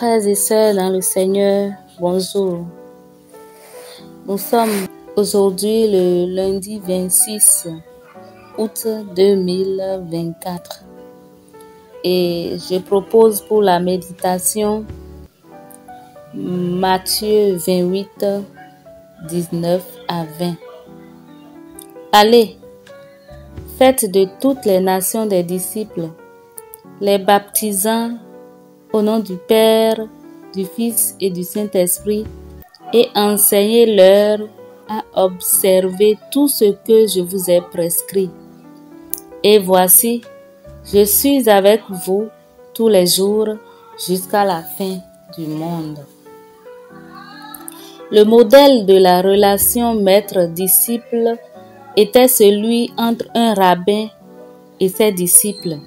Frères et sœurs dans le Seigneur, bonjour. Nous sommes aujourd'hui le lundi 26 août 2024 et je propose pour la méditation Matthieu 28, 19 à 20. Allez, faites de toutes les nations des disciples, les baptisant au nom du Père, du Fils et du Saint-Esprit, et enseignez-leur à observer tout ce que je vous ai prescrit. Et voici, je suis avec vous tous les jours jusqu'à la fin du monde. Le modèle de la relation maître-disciple était celui entre un rabbin et ses disciples.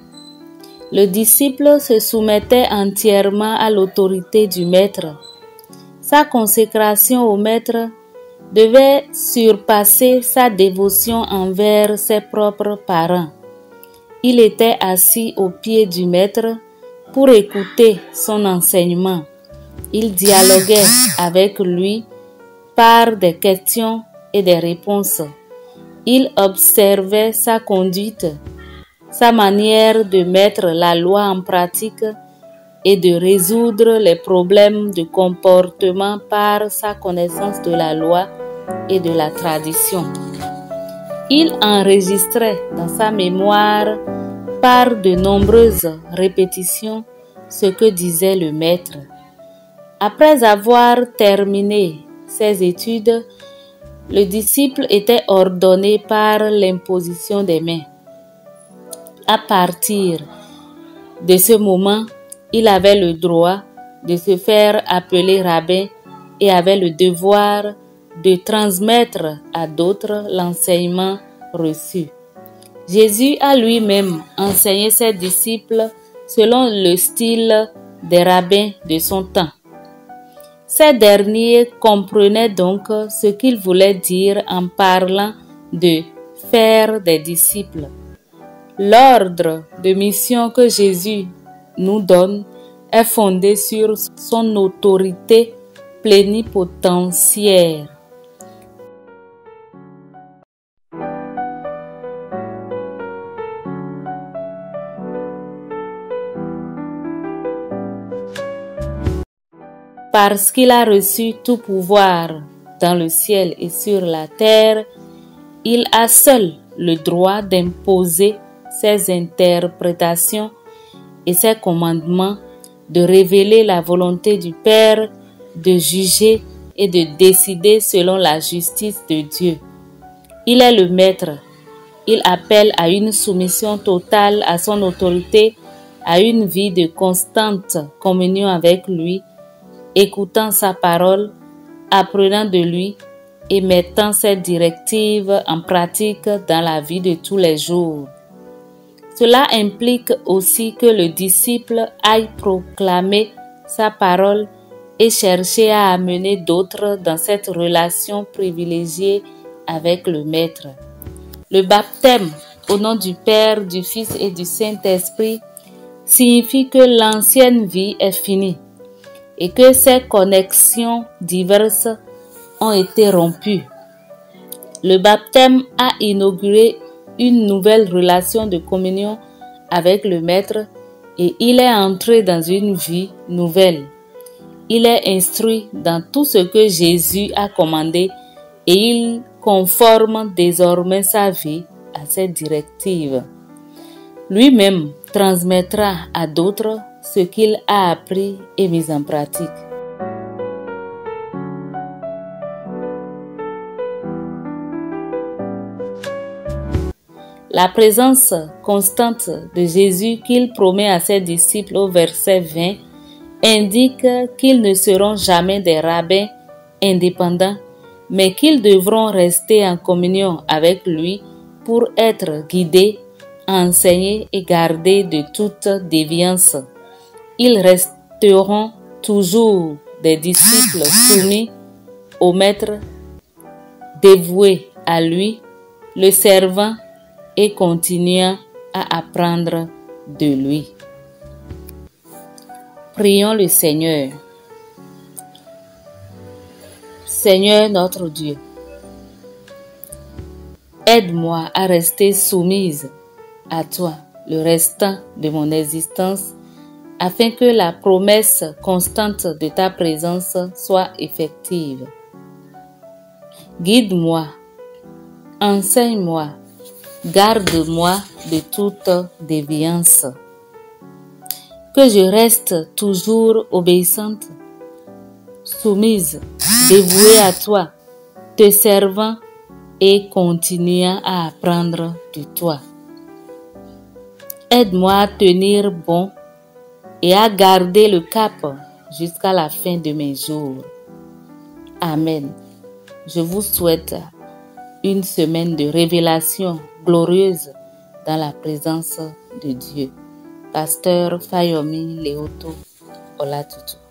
Le disciple se soumettait entièrement à l'autorité du maître. Sa consécration au maître devait surpasser sa dévotion envers ses propres parents. Il était assis aux pieds du maître pour écouter son enseignement. Il dialoguait avec lui par des questions et des réponses. Il observait sa conduite, sa manière de mettre la loi en pratique et de résoudre les problèmes de comportement par sa connaissance de la loi et de la tradition. Il enregistrait dans sa mémoire par de nombreuses répétitions ce que disait le maître. Après avoir terminé ses études, le disciple était ordonné par l'imposition des mains. À partir de ce moment, il avait le droit de se faire appeler rabbin et avait le devoir de transmettre à d'autres l'enseignement reçu. Jésus a lui-même enseigné ses disciples selon le style des rabbins de son temps. Ces derniers comprenaient donc ce qu'il voulait dire en parlant de faire des disciples. L'ordre de mission que Jésus nous donne est fondé sur son autorité plénipotentiaire. Parce qu'il a reçu tout pouvoir dans le ciel et sur la terre, il a seul le droit d'imposer ses interprétations et ses commandements, de révéler la volonté du Père, de juger et de décider selon la justice de Dieu. Il est le maître. Il appelle à une soumission totale à son autorité, à une vie de constante communion avec lui, écoutant sa parole, apprenant de lui et mettant ses directives en pratique dans la vie de tous les jours. Cela implique aussi que le disciple aille proclamer sa parole et chercher à amener d'autres dans cette relation privilégiée avec le Maître. Le baptême au nom du Père, du Fils et du Saint-Esprit signifie que l'ancienne vie est finie et que ces connexions diverses ont été rompues. Le baptême a inauguré une nouvelle relation de communion avec le Maître et il est entré dans une vie nouvelle. Il est instruit dans tout ce que Jésus a commandé et il conforme désormais sa vie à ces directives. Lui-même transmettra à d'autres ce qu'il a appris et mis en pratique. La présence constante de Jésus qu'il promet à ses disciples au verset 20 indique qu'ils ne seront jamais des rabbins indépendants, mais qu'ils devront rester en communion avec lui pour être guidés, enseignés et gardés de toute déviance. Ils resteront toujours des disciples soumis au Maître, dévoués à lui, le servant et continuant à apprendre de lui. Prions le Seigneur. Seigneur notre Dieu, aide-moi à rester soumise à toi le restant de mon existence, afin que la promesse constante de ta présence soit effective. Guide-moi, enseigne-moi, garde-moi de toute déviance. Que je reste toujours obéissante, soumise, dévouée à toi, te servant et continuant à apprendre de toi. Aide-moi à tenir bon et à garder le cap jusqu'à la fin de mes jours. Amen. Je vous souhaite une semaine de révélation glorieuse dans la présence de Dieu. Pasteur Fayomi Leoto Olatutu.